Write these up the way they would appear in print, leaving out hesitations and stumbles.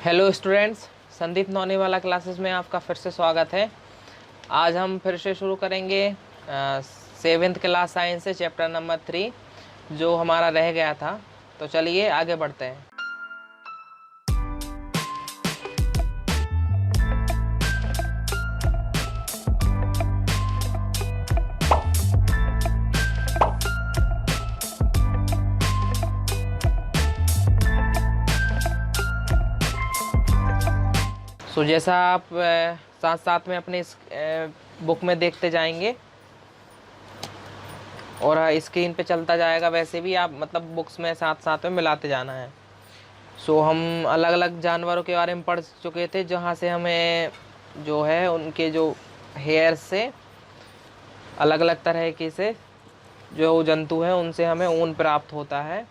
Hello students, Sandeep नौनीवाला classes में आपका फिर से स्वागत है। आज हम फिर से शुरू करेंगे 7th क्लास साइंस से चैप्टर नंबर 3 जो हमारा रह गया था। तो चलिए आगे बढ़ते हैं। सो जैसा आप साथ साथ में अपने इस बुक में देखते जाएंगे और स्क्रीन पे चलता जाएगा, वैसे भी आप मतलब बुक्स में साथ साथ में मिलाते जाना है। सो हम अलग अलग जानवरों के बारे में पढ़ चुके थे, जहाँ से हमें जो है उनके जो हेयर से अलग अलग तरह के से जो जंतु हैं उनसे हमें ऊन प्राप्त होता है,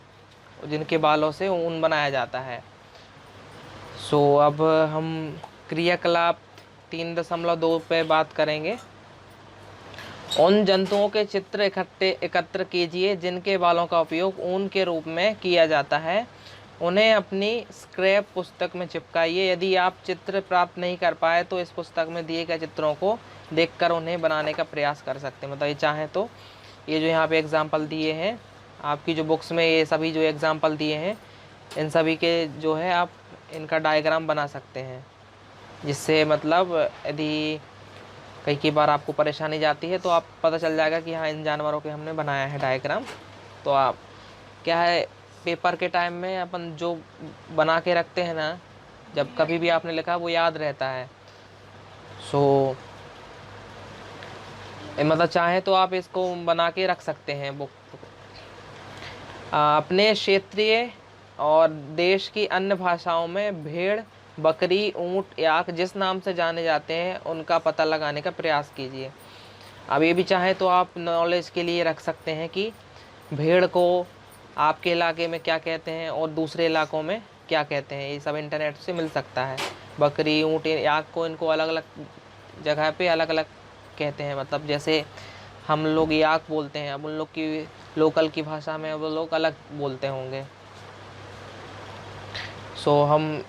जिनके बालों से ऊन बनाया जाता है। सो अब हम क्रियाकलाप 3.2 पे बात करेंगे। उन जंतुओं के चित्र एकत्र कीजिए जिनके बालों का उपयोग ऊन के रूप में किया जाता है। उन्हें अपनी स्क्रैप पुस्तक में चिपकाइए। यदि आप चित्र प्राप्त नहीं कर पाए तो इस पुस्तक में दिए गए चित्रों को देखकर उन्हें बनाने का प्रयास कर सकते हैं। मतलब ये चाहें तो ये जो यहाँ पे एग्जाम्पल दिए हैं आपकी जो बुक्स में, ये सभी जो एग्जाम्पल दिए हैं इन सभी के जो है आप इनका डायग्राम बना सकते हैं, जिससे मतलब यदि कई बार आपको परेशानी जाती है तो आप पता चल जाएगा कि हाँ इन जानवरों के हमने बनाया है डायग्राम। तो आप क्या है, पेपर के टाइम में अपन जो बना के रखते हैं ना, जब कभी भी आपने लिखा वो याद रहता है। सो मतलब चाहे तो आप इसको बना के रख सकते हैं बुक। अपने क्षेत्रीय और देश की अन्य भाषाओं में भेड़, बकरी, ऊंट, याक जिस नाम से जाने जाते हैं उनका पता लगाने का प्रयास कीजिए। अब ये भी चाहे तो आप नॉलेज के लिए रख सकते हैं कि भेड़ को आपके इलाके में क्या कहते हैं और दूसरे इलाकों में क्या कहते हैं। ये सब इंटरनेट से मिल सकता है। बकरी, ऊंट, याक को इनको अलग अलग जगह पे अलग अलग कहते हैं। मतलब जैसे हम लोग याक बोलते हैं, अब उन लोग की लोकल की भाषा में वो लोग अलग बोलते होंगे। सो हम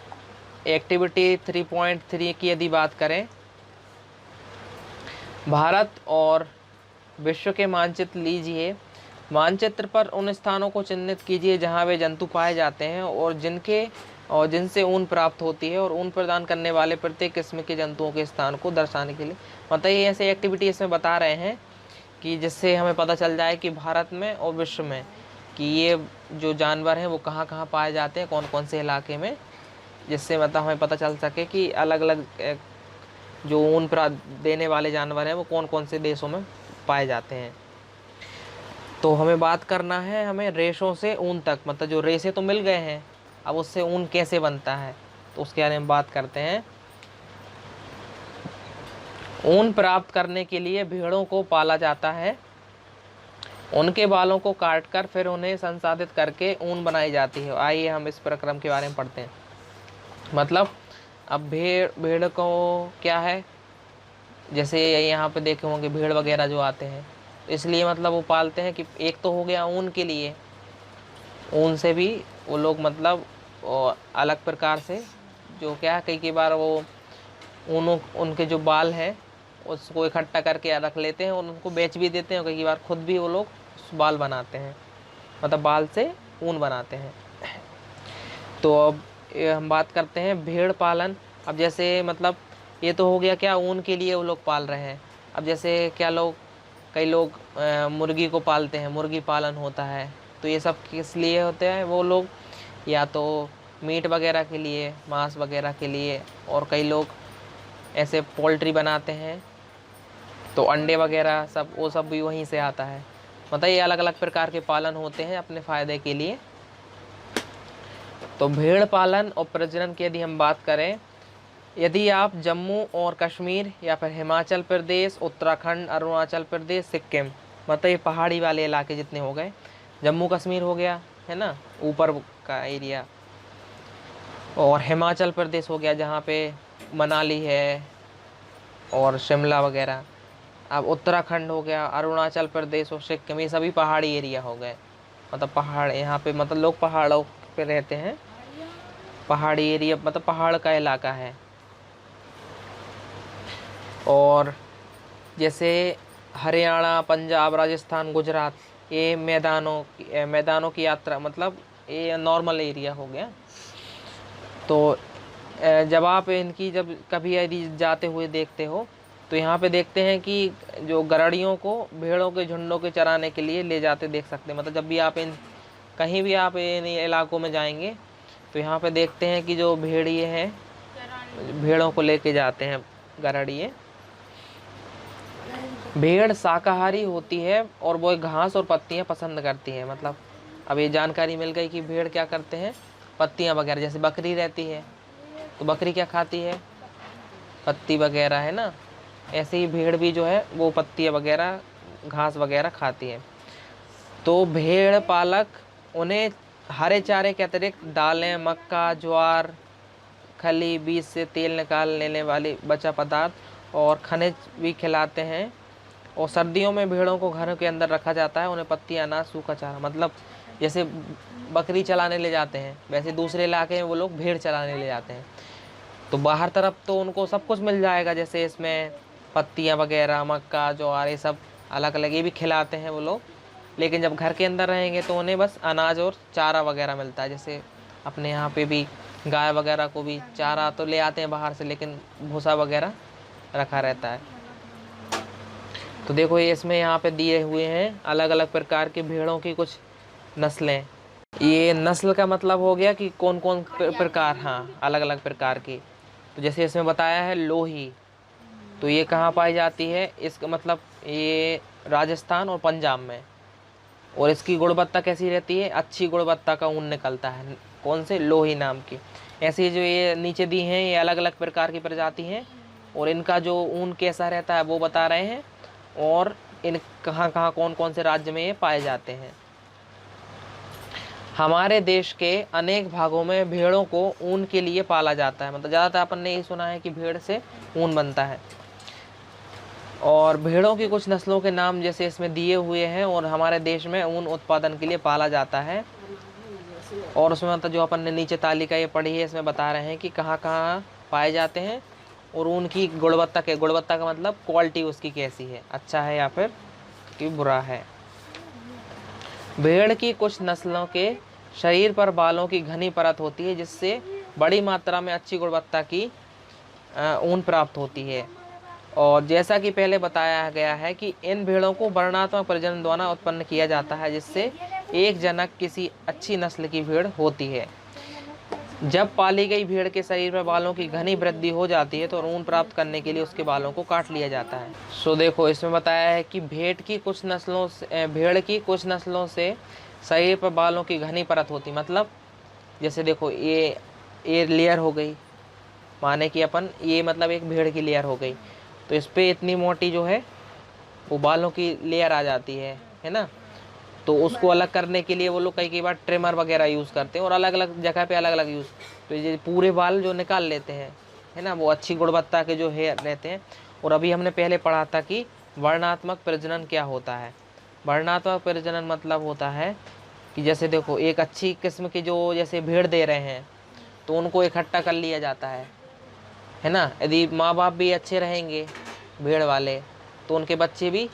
एक्टिविटी 3.3 की यदि बात करें, भारत और विश्व के मानचित्र लीजिए। मानचित्र पर उन स्थानों को चिन्हित कीजिए जहां वे जंतु पाए जाते हैं और जिनसे ऊन प्राप्त होती है, और ऊन प्रदान करने वाले प्रत्येक किस्म के जंतुओं के स्थान को दर्शाने के लिए। मतलब ये ऐसे एक्टिविटी इसमें बता रहे हैं कि जिससे हमें पता चल जाए कि भारत में और विश्व में कि ये जो जानवर हैं वो कहाँ कहाँ पाए जाते हैं, कौन कौन से इलाके में, जिससे मतलब हमें पता चल सके कि अलग अलग जो ऊन देने वाले जानवर हैं वो कौन कौन से देशों में पाए जाते हैं। तो हमें बात करना है हमें रेशों से ऊन तक, मतलब जो रेशे तो मिल गए हैं, अब उससे ऊन कैसे बनता है तो उसके बारे में बात करते हैं। ऊन प्राप्त करने के लिए भेड़ों को पाला जाता है। उनके बालों को काटकर फिर उन्हें संसाधित करके ऊन बनाई जाती है। आइए हम इस प्रक्रम के बारे में पढ़ते हैं। मतलब अब भेड़ को क्या है, जैसे यहाँ पे देखे होंगे भेड़ वगैरह जो आते हैं, इसलिए मतलब वो पालते हैं कि एक तो हो गया ऊन के लिए, ऊन से भी वो लोग मतलब अलग प्रकार से जो क्या है, कई बार वो उनके जो बाल हैं उसको इकट्ठा करके रख लेते हैं और उनको बेच भी देते हैं। कई बार खुद भी वो लोग बाल बनाते हैं, मतलब बाल से ऊन बनाते हैं। तो अब हम बात करते हैं भेड़ पालन। अब जैसे मतलब ये तो हो गया क्या, ऊन के लिए वो लोग पाल रहे हैं। अब जैसे क्या कई लोग मुर्गी को पालते हैं, मुर्गी पालन होता है। तो ये सब किस लिए होते हैं, वो लोग या तो मीट वगैरह के लिए, मांस वगैरह के लिए, और कई लोग ऐसे पोल्ट्री बनाते हैं तो अंडे वगैरह सब वो सब भी वहीं से आता है। मतलब ये अलग अलग प्रकार के पालन होते हैं अपने फ़ायदे के लिए। तो भेड़ पालन और प्रजनन की यदि हम बात करें, यदि आप जम्मू और कश्मीर या फिर हिमाचल प्रदेश, उत्तराखंड, अरुणाचल प्रदेश, सिक्किम, मतलब ये पहाड़ी वाले इलाके जितने हो गए, जम्मू कश्मीर हो गया है ना ऊपर का एरिया, और हिमाचल प्रदेश हो गया जहाँ पे मनाली है और शिमला वगैरह। अब उत्तराखंड हो गया, अरुणाचल प्रदेश और सिक्किम, ये सभी पहाड़ी एरिया हो गए। मतलब पहाड़ यहाँ पे मतलब लोग पहाड़ों पे रहते हैं। पहाड़ी एरिया, मतलब पहाड़ का इलाका है। और जैसे हरियाणा, पंजाब, राजस्थान, गुजरात, ये मैदानों की यात्रा, मतलब ये नॉर्मल एरिया हो गया। तो जब आप इनकी जब कभी यदि जाते हुए देखते हो तो यहाँ पे देखते हैं कि जो गड़ेड़ियों को भेड़ों के झुंडों के चराने के लिए ले जाते देख सकते हैं। मतलब जब भी आप इन कहीं भी आप इन इलाकों में जाएंगे तो यहाँ पे देखते हैं कि जो भेड़िए हैं भेड़ों को लेके जाते हैं गड़ेड़िए। भेड़ शाकाहारी होती है और वो घास और पत्तियां पसंद करती है। मतलब अब ये जानकारी मिल गई कि भेड़ क्या करते हैं, पत्तियां वगैरह। जैसे बकरी रहती है तो बकरी क्या खाती है, पत्ती वगैरह, है ना। ऐसे ही भेड़ भी जो है वो पत्तियां वगैरह, घास वगैरह खाती है। तो भेड़ पालक उन्हें हरे चारे के अतिरिक्त दालें, मक्का, ज्वार, खली, बीज से तेल निकाल लेने वाली बचा पदार्थ और खनिज भी खिलाते हैं। और सर्दियों में भेड़ों को घरों के अंदर रखा जाता है, उन्हें पत्ती, अनाज, सूखा चारा, मतलब जैसे बकरी चलाने ले जाते हैं वैसे दूसरे इलाके में वो लोग भेड़ चलाने ले जाते हैं। तो बाहर तरफ तो उनको सब कुछ मिल जाएगा, जैसे इसमें पत्तियां वगैरह, मक्का, ज्वार, ये सब अलग अलग ये भी खिलाते हैं वो लोग। लेकिन जब घर के अंदर रहेंगे तो उन्हें बस अनाज और चारा वगैरह मिलता है। जैसे अपने यहाँ पे भी गाय वगैरह को भी चारा तो ले आते हैं बाहर से, लेकिन भूसा वगैरह रखा रहता है। तो देखो ये इसमें यहाँ पे दिए हुए हैं अलग अलग प्रकार की भेड़ों की कुछ नस्लें। ये नस्ल का मतलब हो गया कि कौन कौन प्रकार, हाँ, अलग अलग प्रकार की। तो जैसे इसमें बताया है लोही, तो ये कहाँ पाई जाती है, इसका मतलब ये राजस्थान और पंजाब में। और इसकी गुणवत्ता कैसी रहती है, अच्छी गुणवत्ता का ऊन निकलता है। कौन से, लोही नाम की। ऐसे जो ये नीचे दी हैं ये अलग अलग प्रकार की प्रजाति हैं और इनका जो ऊन कैसा रहता है वो बता रहे हैं। और इन कहाँ कहाँ कौन कौन से राज्य में ये पाए जाते हैं। हमारे देश के अनेक भागों में भेड़ों को ऊन के लिए पाला जाता है। मतलब ज़्यादातर अपन ने यही सुना है कि भेड़ से ऊन बनता है। और भेड़ों की कुछ नस्लों के नाम जैसे इसमें दिए हुए हैं और हमारे देश में ऊन उत्पादन के लिए पाला जाता है। और उसमें मतलब जो अपन ने नीचे तालिका ये पढ़ी है इसमें बता रहे हैं कि कहाँ कहाँ पाए जाते हैं और ऊन की गुणवत्ता का मतलब क्वालिटी उसकी कैसी है, अच्छा है या फिर कि बुरा है। भेड़ की कुछ नस्लों के शरीर पर बालों की घनी परत होती है जिससे बड़ी मात्रा में अच्छी गुणवत्ता की ऊन प्राप्त होती है। और जैसा कि पहले बताया गया है कि इन भेड़ों को वर्णात्मक प्रजनन द्वारा उत्पन्न किया जाता है जिससे एक जनक किसी अच्छी नस्ल की भेड़ होती है। जब पाली गई भेड़ के शरीर पर बालों की घनी वृद्धि हो जाती है तो ऊन प्राप्त करने के लिए उसके बालों को काट लिया जाता है। सो देखो इसमें बताया है कि भेड़ की कुछ नस्लों से शरीर पर बालों की घनी परत होती, मतलब जैसे देखो ये लेयर हो गई, माने कि अपन ये मतलब एक भेड़ की लेयर हो गई, तो इस पे इतनी मोटी जो है वो बालों की लेयर आ जाती है ना। तो उसको अलग करने के लिए वो लोग कई बार ट्रिमर वगैरह यूज़ करते हैं और अलग अलग जगह पे अलग अलग यूज़, तो ये पूरे बाल जो निकाल लेते हैं, है ना, वो अच्छी गुणवत्ता के जो हेयर रहते हैं। और अभी हमने पहले पढ़ा था कि वर्णात्मक प्रजनन क्या होता है। वर्णात्मक प्रजनन मतलब होता है कि जैसे देखो एक अच्छी किस्म की जो जैसे भेड़ दे रहे हैं तो उनको इकट्ठा कर लिया जाता है ना। यदि माँ बाप भी अच्छे रहेंगे भेड़ वाले तो उनके बच्चे भी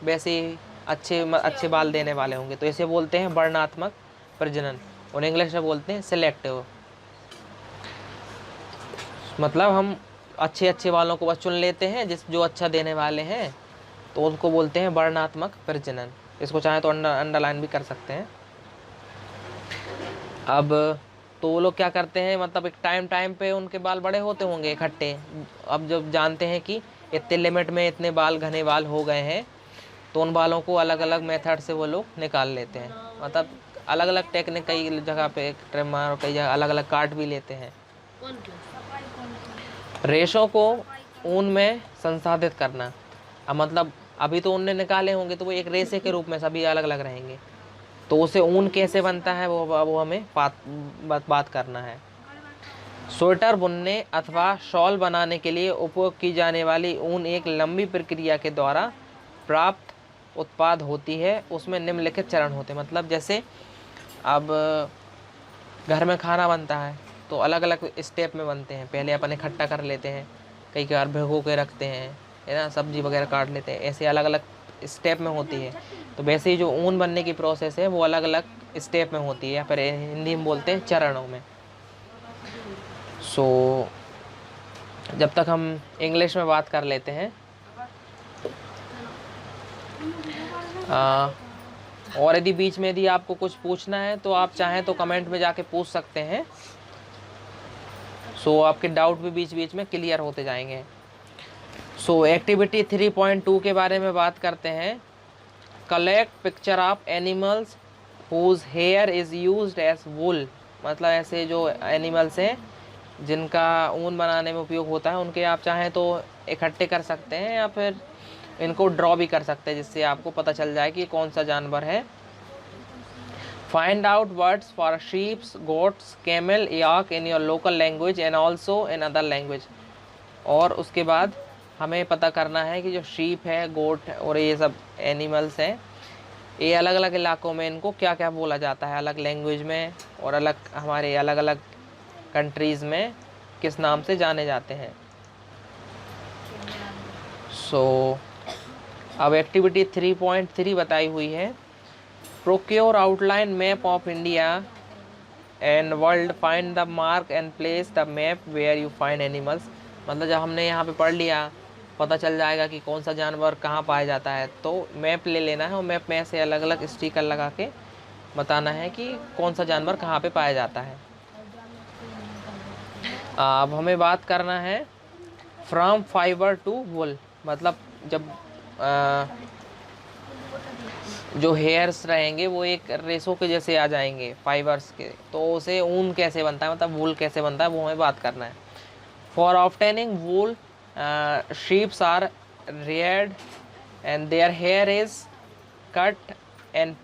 वैसे अच्छे बाल देने वाले होंगे। तो इसे बोलते हैं वर्णात्मक प्रजनन और इंग्लिश में बोलते हैं सिलेक्टिव। मतलब हम अच्छे बालों को बस चुन लेते हैं जो अच्छा देने वाले हैं, तो उनको बोलते हैं वर्णात्मक प्रजनन। इसको चाहे तो अंडरलाइन भी कर सकते हैं। अब तो वो लोग क्या करते हैं, मतलब एक टाइम पे उनके बाल बड़े होते होंगे इकट्ठे। अब जब जानते हैं कि इतने लिमिट में इतने बाल, घने बाल हो गए हैं, तो उन बालों को अलग अलग मेथड से वो लोग निकाल लेते हैं। मतलब अलग अलग टेक्निक, कई जगह पे ट्रिमर और कई जगह अलग अलग काट भी लेते हैं। रेशों को ऊन में संसाधित करना, अब मतलब अभी तो ऊन निकाले होंगे तो वो एक रेशे के रूप में सभी अलग अलग रहेंगे, तो उसे ऊन कैसे बनता है वो हमें बात करना है। स्वेटर बुनने अथवा शॉल बनाने के लिए उपयोग की जाने वाली ऊन एक लंबी प्रक्रिया के द्वारा प्राप्त उत्पाद होती है। उसमें निम्नलिखित चरण होते हैं। मतलब जैसे अब घर में खाना बनता है तो अलग अलग स्टेप में बनते हैं। पहले अपन इकट्ठा कर लेते हैं, कई बार भिगो के रखते हैं, है ना, सब्जी वगैरह काट लेते हैं, ऐसे अलग अलग स्टेप में होती है। तो वैसे ही जो ऊन बनने की प्रोसेस है वो अलग अलग स्टेप में होती है, या फिर हिंदी में बोलते हैं चरणों में। सो जब तक हम इंग्लिश में बात कर लेते हैं, और यदि बीच में यदि आपको कुछ पूछना है तो आप चाहें तो कमेंट में जाके पूछ सकते हैं। सो आपके डाउट भी बीच बीच में क्लियर होते जाएंगे। सो एक्टिविटी 3.2 के बारे में बात करते हैं। Collect picture of animals whose hair is used as wool, मतलब ऐसे जो एनिमल्स हैं जिनका ऊन बनाने में उपयोग होता है, उनके आप चाहें तो इकट्ठे कर सकते हैं या फिर इनको ड्रॉ भी कर सकते हैं, जिससे आपको पता चल जाए कि कौन सा जानवर है। Find out words for sheeps, goats, camel, yak in your local language and also in other language. और उसके बाद हमें पता करना है कि जो शीप है, गोट और ये सब एनिमल्स हैं, ये अलग अलग इलाकों में इनको क्या क्या बोला जाता है, अलग लैंग्वेज में, और अलग हमारे अलग अलग कंट्रीज़ में किस नाम से जाने जाते हैं। सो अब एक्टिविटी 3.3 बताई हुई है। Procure outline map of India and world, find the mark and place the map where you find animals. मतलब जब हमने यहाँ पे पढ़ लिया, पता चल जाएगा कि कौन सा जानवर कहाँ पाया जाता है, तो मैप ले लेना है और मैप में ऐसे अलग अलग स्टिकर लगा के बताना है कि कौन सा जानवर कहाँ पे पाया जाता है। अब हमें बात करना है फ्रॉम फाइबर टू वुल, मतलब जब जो हेयर्स रहेंगे वो एक रेशों के जैसे आ जाएंगे फाइबर्स के, तो उसे ऊन कैसे बनता है, मतलब वूल कैसे बनता है, वो हमें बात करना है। For obtaining wool sheeps are reared and their hair is cut and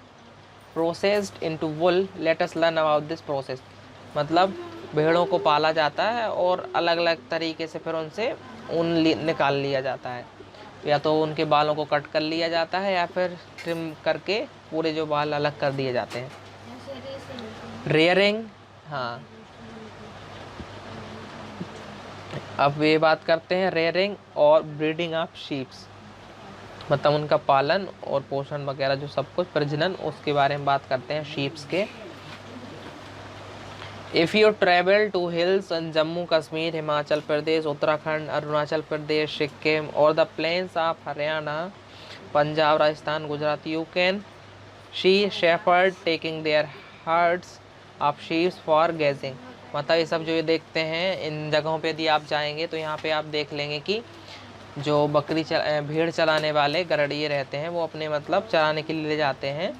processed into wool, let us learn about this process. मतलब भेड़ों को पाला जाता है और अलग अलग तरीके से फिर उनसे ऊन निकाल लिया जाता है, या तो उनके बालों को कट कर लिया जाता है या फिर ट्रिम करके पूरे जो बाल अलग कर दिए जाते हैं। रेयरिंग, हाँ, अब ये बात करते हैं रेयरिंग और ब्रीडिंग ऑफ शीप्स, मतलब उनका पालन और पोषण वगैरह जो सब कुछ, प्रजनन, उसके बारे में बात करते हैं शीप्स के। If you travel to hills in Jammu Kashmir, Himachal Pradesh, Uttarakhand, Arunachal Pradesh, Sikkim और the plains of Haryana, Punjab, Rajasthan, Gujarat, you can see shepherd taking their herds of sheeps for grazing. मतलब ये सब जो ये देखते हैं इन जगहों पे यदि आप जाएंगे तो यहाँ पे आप देख लेंगे कि जो भेड़ चलाने वाले गरड़िए रहते हैं वो अपने मतलब चराने के लिए ले जाते हैं।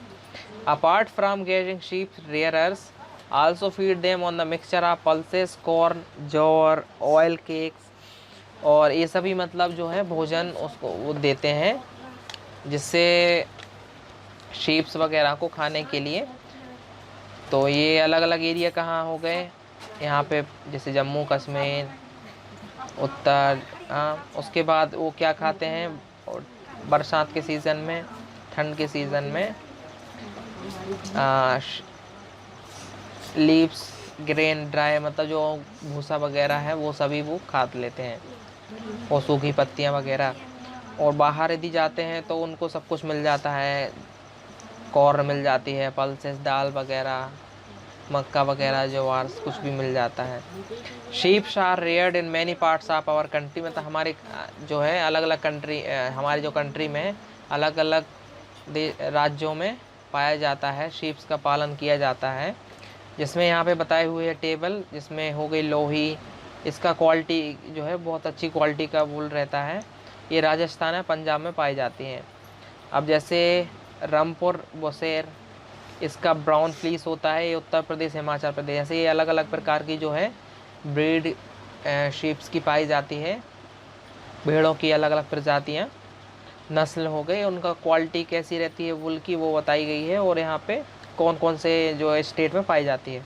Apart from gazing sheep, rearers also feed them on the mixture of pulses, corn, जौर, ऑयल केक्स, और ये सभी मतलब जो है भोजन उसको वो देते हैं जिससे शीप्स वगैरह को खाने के लिए। तो ये अलग अलग एरिया कहाँ हो गए यहाँ पे, जैसे जम्मू कश्मीर, उत्तर, हाँ। उसके बाद वो क्या खाते हैं बरसात के सीज़न में, ठंड के सीज़न में लीव्स, ग्रेन, ड्राई, मतलब जो भूसा वगैरह है वो सभी वो खा लेते हैं, और सूखी पत्तियां वगैरह। और बाहर यदि जाते हैं तो उनको सब कुछ मिल जाता है, कॉर्न मिल जाती है, पल्सेस, दाल वगैरह, मक्का वगैरह, ज्वार, कुछ भी मिल जाता है। Sheeps are reared in many parts of our country, मतलब हमारे जो है अलग अलग कंट्री, हमारी जो कंट्री में अलग अलग राज्यों में पाया जाता है, शीप्स का पालन किया जाता है। जिसमें यहाँ पे बताए हुए है टेबल, जिसमें हो गई लोही, इसका क्वालिटी जो है बहुत अच्छी क्वालिटी का वूल रहता है, ये राजस्थान है, पंजाब में पाई जाती हैं। अब जैसे रामपुर बसेर, इसका ब्राउन फ्लीस होता है, ये उत्तर प्रदेश, हिमाचल प्रदेश, ऐसे ये अलग अलग प्रकार की जो है ब्रीड शीप्स की पाई जाती है, भेड़ों की अलग अलग प्रजातियाँ, नस्ल हो गई, उनका क्वालिटी कैसी रहती है वूल की वो बताई गई है, और यहाँ पे कौन कौन से जो स्टेट में पाई जाती है।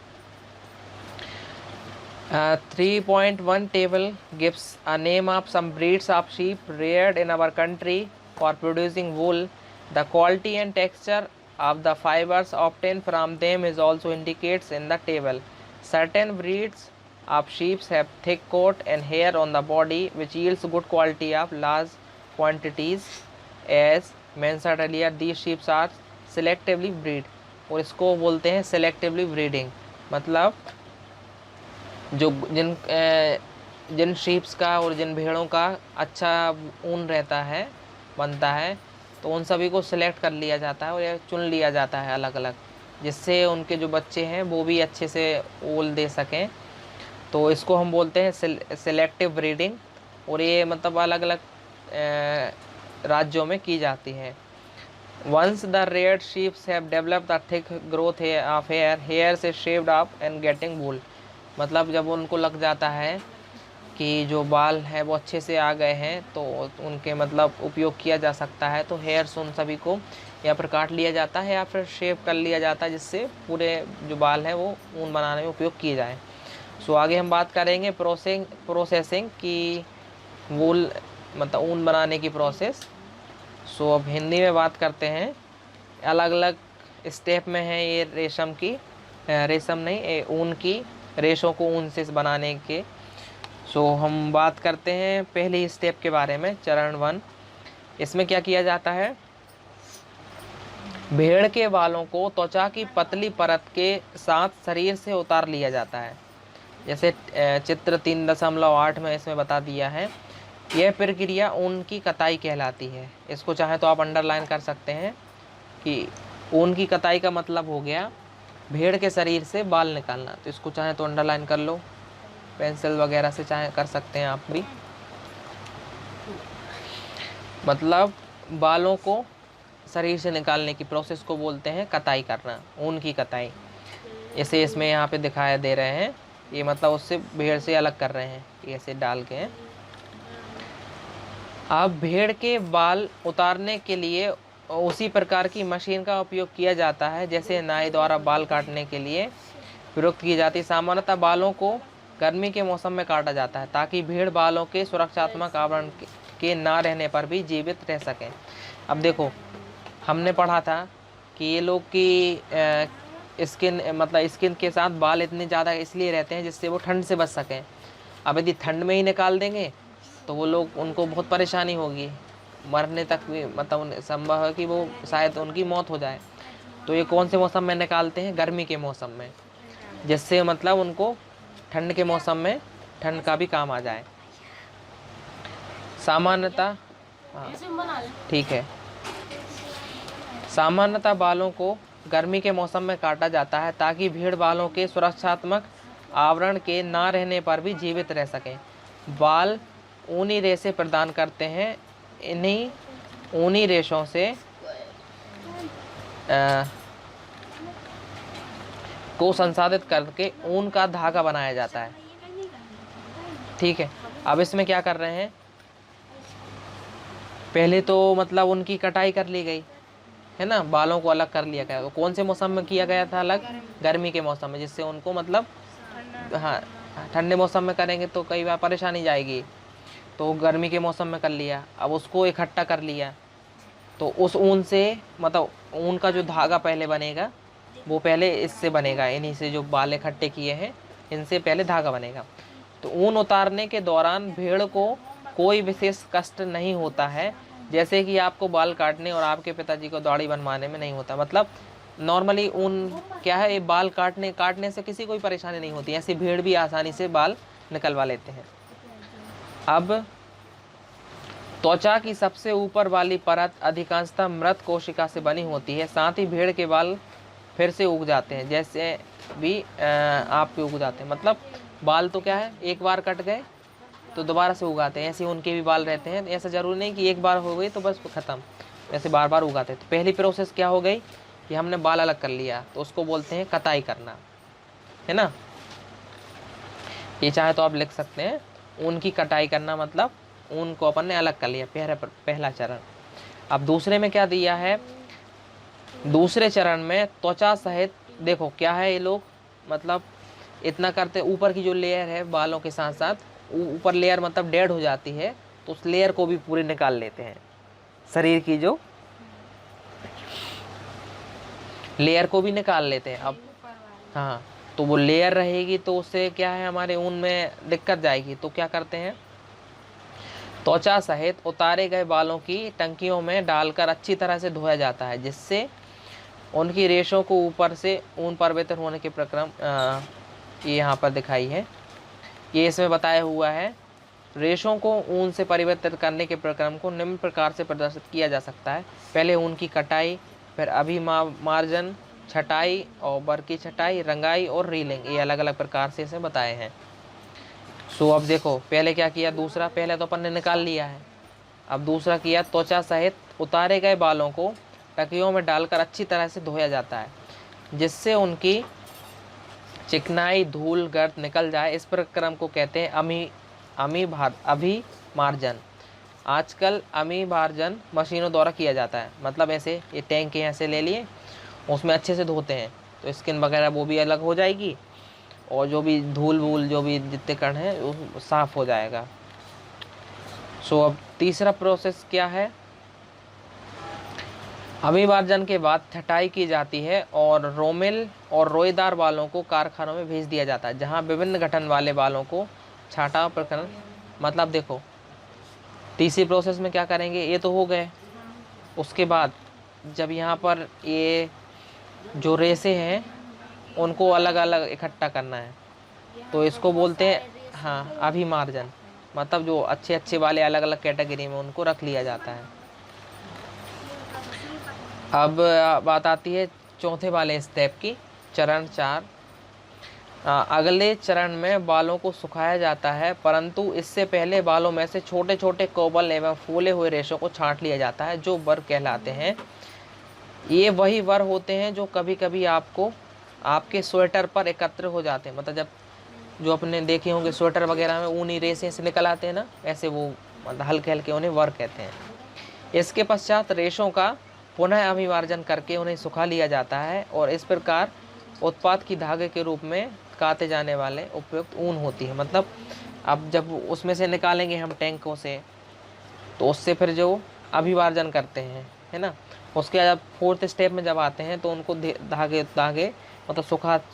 3.1 table gives a name of some breeds of sheep reared in our country for producing wool, the quality and texture of the fibers obtained from them is also indicates in the table. Certain breeds of sheep have thick coat and hair on the body which yields good quality of large quantities. As mentioned earlier, these sheep are selectively breed. और इसको बोलते हैं selectively breeding. मतलब जो जिन sheeps का और जिन भेड़ों का अच्छा ऊन रहता है, बनता है, तो उन सभी को सिलेक्ट कर लिया जाता है और या चुन लिया जाता है अलग अलग, जिससे उनके जो बच्चे हैं वो भी अच्छे से ऊन दे सकें। तो इसको हम बोलते हैं सेलेक्टिव ब्रीडिंग। और ये मतलब अलग अलग राज्यों में की जाती है। Once the reared sheep have developed a thick growth of hair, hairs is shaved off and getting wool। मतलब जब उनको लग जाता है कि जो बाल है वो अच्छे से आ गए हैं, तो उनके मतलब उपयोग किया जा सकता है। तो हेयर्स उन सभी को या फिर काट लिया जाता है या फिर शेव कर लिया जाता है, जिससे पूरे जो बाल है वो ऊन बनाने में उपयोग किए जाए। सो आगे हम बात करेंगे प्रोसेसिंग की, वूल मतलब ऊन बनाने की प्रोसेस। सो अब हिंदी में बात करते हैं। अलग अलग स्टेप में है ये रेशम नहीं, ऊन की रेशों को ऊन से बनाने के। सो हम बात करते हैं पहले स्टेप के बारे में, चरण 1। इसमें क्या किया जाता है, भेड़ के बालों को त्वचा की पतली परत के साथ शरीर से उतार लिया जाता है। जैसे चित्र 3.8 में इसमें बता दिया है। यह प्रक्रिया ऊन की कताई कहलाती है। इसको चाहे तो आप अंडरलाइन कर सकते हैं कि ऊन की कताई का मतलब हो गया भेड़ के शरीर से बाल निकालना। तो इसको चाहे तो अंडरलाइन कर लो, पेंसिल वगैरह से चाहे कर सकते हैं आप भी। मतलब बालों को शरीर से निकालने की प्रोसेस को बोलते हैं कताई करना, ऊन की कताई। इसे इसमें यहाँ पे दिखाया दे रहे हैं, ये मतलब उससे भेड़ से अलग कर रहे हैं, ऐसे डाल के। अब भेड़ के बाल उतारने के लिए उसी प्रकार की मशीन का उपयोग किया जाता है जैसे नाई द्वारा बाल काटने के लिए प्रयुक्त की जाती है। सामान्यतः बालों को गर्मी के मौसम में काटा जाता है ताकि भेड़ बालों के सुरक्षात्मक आवरण के ना रहने पर भी जीवित रह सकें। अब देखो, हमने पढ़ा था कि ये लोग की स्किन के साथ बाल इतने ज़्यादा इसलिए रहते हैं जिससे वो ठंड से बच सकें। अब यदि ठंड में ही निकाल देंगे तो वो लोग, उनको बहुत परेशानी होगी, मरने तक भी मतलब संभव है कि वो शायद उनकी मौत हो जाए। तो ये कौन से मौसम में निकालते हैं, गर्मी के मौसम में, जिससे मतलब उनको ठंड के मौसम में ठंड का भी काम आ जाए। सामान्यतः ठीक है, सामान्यतः बालों को गर्मी के मौसम में काटा जाता है ताकि भेड़ बालों के सुरक्षात्मक आवरण के ना रहने पर भी जीवित रह सकें। बाल ऊनी रेशे प्रदान करते हैं। इन्हीं ऊनी रेशों से को संसाधित करके ऊन का धागा बनाया जाता है। ठीक है, अब इसमें क्या कर रहे हैं, पहले तो मतलब उनकी कटाई कर ली गई है ना, बालों को अलग कर लिया गया। तो कौन से मौसम में किया गया था अलग, गर्मी के मौसम में, जिससे उनको मतलब हाँ ठंडे मौसम में करेंगे तो कई बार परेशानी जाएगी, तो गर्मी के मौसम में कर लिया। अब उसको इकट्ठा कर लिया तो उस ऊन से मतलब ऊन का जो धागा पहले बनेगा वो पहले इससे बनेगा, इन्हीं से जो बाल इकट्ठे किए हैं इनसे पहले धागा बनेगा। तो ऊन उतारने के दौरान भेड़ को कोई विशेष कष्ट नहीं होता है, जैसे कि आपको बाल काटने और आपके पिताजी को दाढ़ी बनवाने में नहीं होता। मतलब नॉर्मली ऊन क्या है, ये बाल काटने से किसी कोई परेशानी नहीं होती, ऐसे भेड़ भी आसानी से बाल निकलवा लेते हैं। अब त्वचा की सबसे ऊपर वाली परत अधिकांशतः मृत कोशिका से बनी होती है। साथ ही भेड़ के बाल फिर से उग जाते हैं, जैसे भी आपके उग जाते हैं। मतलब बाल तो क्या है, एक बार कट गए तो दोबारा से उगाते हैं, ऐसे उनके भी बाल रहते हैं। ऐसा जरूरी नहीं कि एक बार हो गई तो बस ख़त्म, ऐसे बार बार उगाते हैं। तो पहली प्रोसेस क्या हो गई कि हमने बाल अलग कर लिया, तो उसको बोलते हैं कताई करना, है ना। ये चाहे तो आप लिख सकते हैं, ऊन की कटाई करना मतलब ऊन को अपन ने अलग कर लिया, पहला चरण। अब दूसरे में क्या दिया है, दूसरे चरण में त्वचा सहित, देखो क्या है ये लोग मतलब इतना करते, ऊपर की जो लेयर है बालों के साथ साथ ऊपर लेयर मतलब डेड हो जाती है, तो उस लेयर को भी पूरे निकाल लेते हैं, शरीर की जो लेयर को भी निकाल लेते हैं। अब हाँ, तो वो लेयर रहेगी तो उससे क्या है हमारे ऊन में दिक्कत जाएगी। तो क्या करते हैं, त्वचा सहित उतारे गए बालों की टंकियों में डालकर अच्छी तरह से धोया जाता है, जिससे उनकी रेशों को ऊपर से ऊन परिवर्तन होने के प्रक्रम ये यहाँ पर दिखाई है, ये इसमें बताया हुआ है। रेशों को ऊन से परिवर्तित करने के प्रक्रम को निम्न प्रकार से प्रदर्शित किया जा सकता है। पहले ऊन की कटाई, फिर अभिमार्जन, छटाई और बर की छटाई, रंगाई और रीलिंग, ये अलग अलग प्रकार से इसे बताए हैं। सो अब देखो पहले क्या किया, दूसरा, पहले तो अपन ने निकाल लिया है, अब दूसरा किया, त्वचा सहित उतारे गए बालों को टकियों में डालकर अच्छी तरह से धोया जाता है, जिससे उनकी चिकनाई, धूल, गर्द निकल जाए। इस प्रक्रम को कहते हैं अभिमार्जन। आजकल अभिमार्जन मशीनों द्वारा किया जाता है, मतलब ऐसे ये टैंक के ऐसे ले लिए, उसमें अच्छे से धोते हैं तो स्किन वगैरह वो भी अलग हो जाएगी और जो भी धूल वूल जो भी जितने कण हैं वो साफ हो जाएगा। सो अब तीसरा प्रोसेस क्या है, अभिमार्जन के बाद छटाई की जाती है और रोमिल और रोएदार बालों को कारखानों में भेज दिया जाता है, जहां विभिन्न गठन वाले बालों को छांटाव प्रकरण, मतलब देखो तीसरी प्रोसेस में क्या करेंगे, ये तो हो गए, उसके बाद जब यहाँ पर ये जो रेसे हैं उनको अलग अलग इकट्ठा करना है, तो इसको बोलते हैं हाँ अभिमार्जन, मतलब जो अच्छे अच्छे वाले अलग अलग कैटेगरी में उनको रख लिया जाता है। अब बात आती है चौथे वाले स्टेप की, चरण 4। अगले चरण में बालों को सुखाया जाता है, परंतु इससे पहले बालों में से छोटे छोटे कोमल एवं फूले हुए रेशों को छांट लिया जाता है, जो वर कहलाते हैं। ये वही वर होते हैं जो कभी कभी आपको आपके स्वेटर पर एकत्र हो जाते हैं, मतलब जब जो अपने देखे होंगे स्वेटर वगैरह में ऊनी रेशे से निकल आते हैं ना, ऐसे वो मतलब हल्के हल्के उन्हें वर कहते हैं। इसके पश्चात रेशों का पुनः अभिमार्जन करके उन्हें सुखा लिया जाता है और इस प्रकार उत्पाद की धागे के रूप में काटे जाने वाले उपयुक्त ऊन होती है। मतलब अब जब उसमें से निकालेंगे हम टैंकों से, तो उससे फिर जो अभिमार्जन करते हैं, है ना, उसके बाद फोर्थ स्टेप में जब आते हैं तो उनको धागे धागे मतलब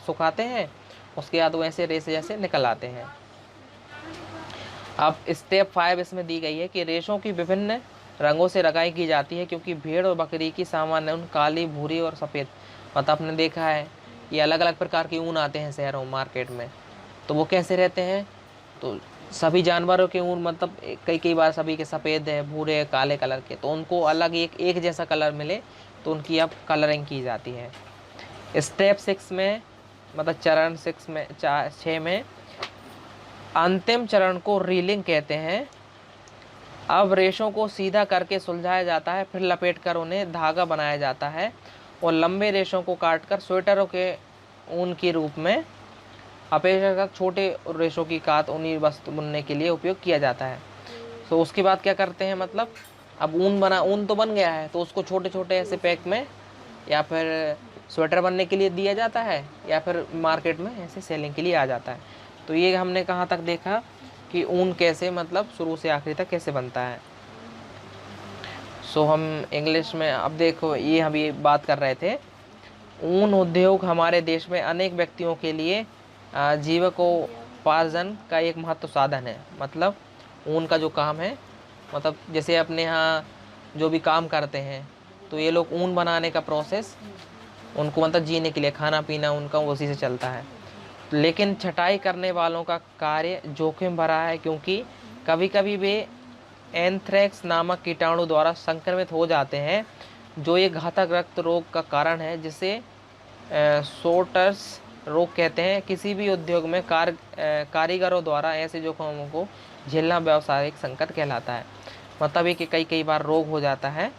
सुखाते हैं, उसके बाद वो ऐसे रेसे जैसे निकल आते हैं। अब स्टेप 5 इसमें दी गई है कि रेशों की विभिन्न रंगों से रंगाई की जाती है, क्योंकि भेड़ और बकरी की सामान्य ऊन काली, भूरी और सफ़ेद, मतलब आपने देखा है ये अलग अलग प्रकार के ऊन आते हैं शहरों मार्केट में, तो वो कैसे रहते हैं, तो सभी जानवरों के ऊन मतलब कई बार सभी के सफ़ेद है, भूरे है, काले कलर के, तो उनको अलग एक जैसा कलर मिले तो उनकी अब कलरिंग की जाती है। स्टेप 6 में मतलब चरण 6 में अंतिम चरण को रीलिंग कहते हैं। अब रेशों को सीधा करके सुलझाया जाता है, फिर लपेट कर उन्हें धागा बनाया जाता है और लंबे रेशों को काटकर स्वेटरों के ऊन के रूप में अपेक्षाकृत छोटे रेशों की काट ऊनी वस्त्र बुनने के लिए उपयोग किया जाता है। तो उसके बाद क्या करते हैं, मतलब अब ऊन तो बन गया है, तो उसको छोटे छोटे ऐसे पैक में या फिर स्वेटर बनने के लिए दिया जाता है या फिर मार्केट में ऐसे सेलिंग के लिए आ जाता है। तो ये हमने कहाँ तक देखा कि ऊन कैसे मतलब शुरू से आखिरी तक कैसे बनता है। सो हम इंग्लिश में अब देखो, ये हम ये बात कर रहे थे, ऊन उद्योग हमारे देश में अनेक व्यक्तियों के लिए जीविकोपार्जन का एक महत्व साधन है। मतलब ऊन का जो काम है, मतलब जैसे अपने यहाँ जो भी काम करते हैं तो ये लोग ऊन बनाने का प्रोसेस उनको मतलब जीने के लिए खाना पीना उनका उसी से चलता है। लेकिन छटाई करने वालों का कार्य जोखिम भरा है, क्योंकि कभी कभी वे एंथ्रेक्स नामक कीटाणु द्वारा संक्रमित हो जाते हैं, जो एक घातक रक्त रोग का कारण है, जिसे सोटर्स रोग कहते हैं। किसी भी उद्योग में कारीगरों द्वारा ऐसे जोखिमों को झेलना व्यावसायिक संकट कहलाता है। मतलब ये कि कई बार रोग हो जाता है,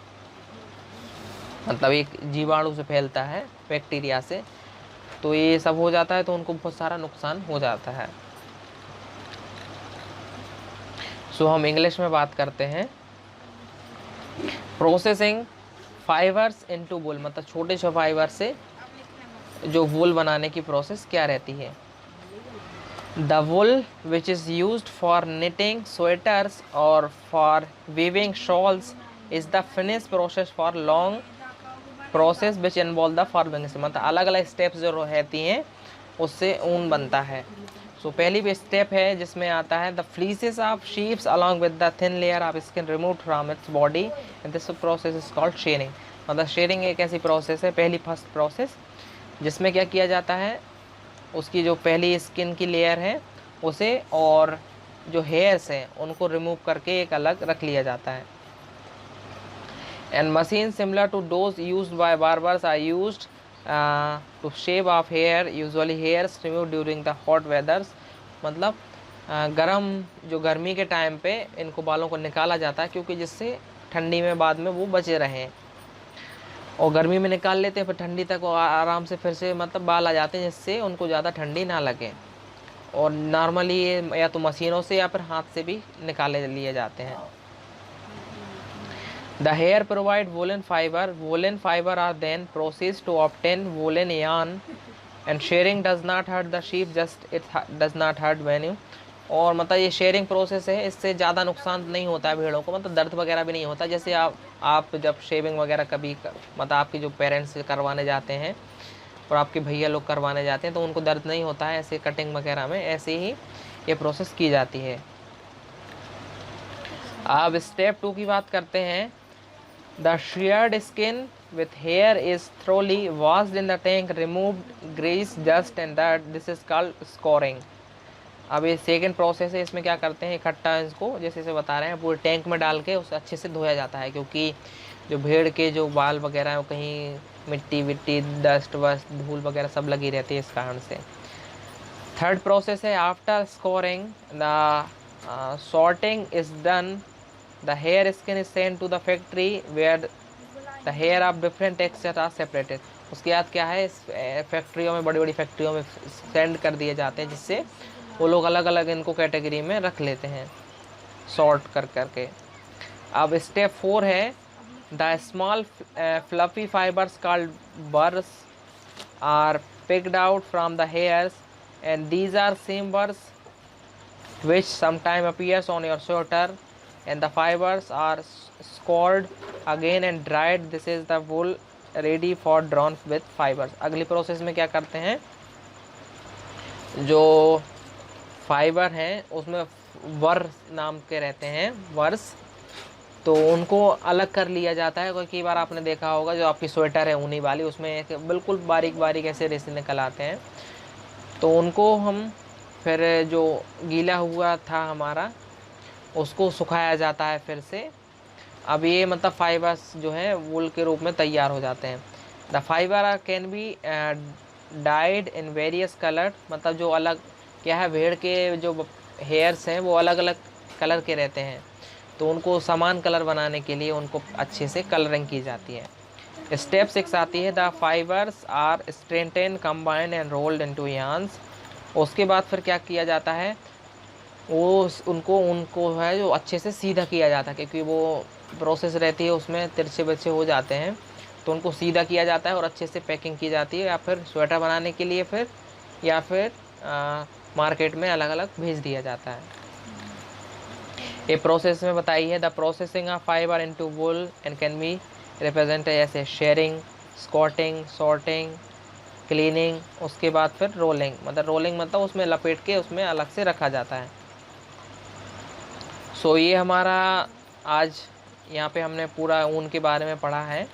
मतलब एक जीवाणु से फैलता है, बैक्टीरिया से, तो ये सब हो जाता है तो उनको बहुत सारा नुकसान हो जाता है। सो हम इंग्लिश में बात करते हैं। प्रोसेसिंग फाइबर्स इनटू वूल, मतलब छोटे छोटे फाइबर से जो वूल बनाने की प्रोसेस क्या रहती है। The wool which is used for knitting sweaters और for weaving shawls is the finish process for long process which involve the farming. मतलब अलग अलग स्टेप्स जो रहती हैं उससे ऊन बनता है। सो पहली भी स्टेप है जिसमें आता है the fleeces of sheeps along with the thin layer of skin remove from its body and this process is called shearing. मतलब शेयरिंग एक ऐसी प्रोसेस है, पहली फर्स्ट प्रोसेस, जिसमें क्या किया जाता है, उसकी जो पहली स्किन की लेयर है उसे और जो हेयर्स हैं उनको रिमूव करके एक अलग रख लिया जाता है। And machine similar to those used by barbers are used to shave off hair, usually hairs remove during the hot weathers. मतलब गर्मी के टाइम पे इनको बालों को निकाला जाता है, क्योंकि जिससे ठंडी में बाद में वो बचे रहें। और गर्मी में निकाल लेते हैं, फिर ठंडी तक वो आराम से फिर से मतलब बाल आ जाते हैं, जिससे उनको ज़्यादा ठंडी ना लगे। और नॉर्मली ये या तो मशीनों से या फिर हाथ से भी निकाले लिए जाते हैं। The hair provide woollen fibre, woollen fibre are then process to obtain woollen yarn and shearing does not hurt the sheep just it does not hurt venue. और मतलब ये शेयरिंग प्रोसेस है, इससे ज़्यादा नुकसान नहीं होता है भेड़ों को, मतलब दर्द वगैरह भी नहीं होता। जैसे आप जब शेविंग वगैरह कभी मतलब आपके जो पेरेंट्स करवाने जाते हैं और आपके भैया लोग करवाने जाते हैं तो उनको दर्द नहीं होता है ऐसे कटिंग वगैरह में, ऐसे ही ये प्रोसेस की जाती है। अब स्टेप 2 की बात करते हैं। The sheared skin with hair is thoroughly washed in the tank, removed grease dust and that this is called scouring. अब ये सेकेंड प्रोसेस है, इसमें क्या करते हैं, इकट्ठा इसको जैसे से बता रहे हैं पूरे टैंक में डाल के उसे अच्छे से धोया जाता है, क्योंकि जो भेड़ के जो बाल वगैरह है वो कहीं मिट्टी विट्टी डस्ट वस्ट धूल वगैरह सब लगी रहती है, इस कारण से। थर्ड प्रोसेस है after scouring the sorting is done, the hair skin is send to the factory where the hair of different texture are separated. उसके बाद क्या है, फैक्ट्रियों में बड़ी बड़ी फैक्ट्रियों में सेंड कर दिए जाते हैं, जिससे वो लोग अलग अलग इनको कैटेगरी में रख लेते हैं सॉर्ट कर करके। अब स्टेप 4 है the small fluffy fibres called burrs are picked out from the hairs and these are seam burrs which sometime appears on your sweater and the fibers are scoured again and dried. This is the wool ready for drawn with fibers। अगली process में क्या करते हैं, जो fibre हैं उसमें वर नाम के रहते हैं, वर्स, तो उनको अलग कर लिया जाता है। कई बार आपने देखा होगा जो आपकी स्वेटर है ऊनी वाली, उसमें एक बिल्कुल बारीक बारीक ऐसे रेसे निकल आते हैं, तो उनको हम फिर जो गीला हुआ था हमारा उसको सुखाया जाता है फिर से। अब ये मतलब फाइबर्स जो हैं वूल के रूप में तैयार हो जाते हैं। The fibre can be died in various colour, मतलब जो अलग क्या है, भेड़ के जो हेयर्स हैं वो अलग अलग कलर के रहते हैं, तो उनको समान कलर बनाने के लिए उनको अच्छे से कलरिंग की जाती है। स्टेप 6 आती है the fibres are straightened combined and rolled into yarns. उसके बाद फिर क्या किया जाता है, वो उनको है जो अच्छे से सीधा किया जाता है, क्योंकि वो प्रोसेस रहती है उसमें तिरछे बच्चे हो जाते हैं, तो उनको सीधा किया जाता है और अच्छे से पैकिंग की जाती है, या फिर स्वेटर बनाने के लिए फिर या फिर मार्केट में अलग अलग भेज दिया जाता है। ये प्रोसेस में बताई है the processing of fibre into wool and can be represent ऐसे शेयरिंग, स्कॉटिंग, सॉर्टिंग, क्लीनिंग, उसके बाद फिर रोलिंग। मतलब रोलिंग मतलब उसमें लपेट के उसमें अलग से रखा जाता है। सो ये हमारा आज यहाँ पे हमने पूरा ऊन के बारे में पढ़ा है।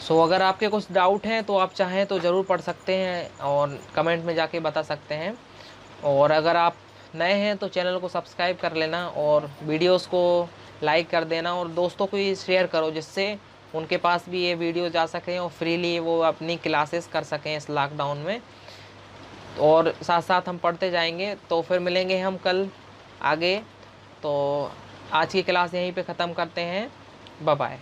सो अगर आपके कुछ डाउट हैं तो आप चाहें तो ज़रूर पढ़ सकते हैं और कमेंट में जाके बता सकते हैं। और अगर आप नए हैं तो चैनल को सब्सक्राइब कर लेना और वीडियोस को लाइक कर देना और दोस्तों को भी शेयर करो, जिससे उनके पास भी ये वीडियो जा सकें और फ्रीली वो अपनी क्लासेस कर सकें इस लॉकडाउन में। और साथ साथ हम पढ़ते जाएंगे। तो फिर मिलेंगे हम कल आगे। तो आज की क्लास यहीं पे ख़त्म करते हैं। Bye bye.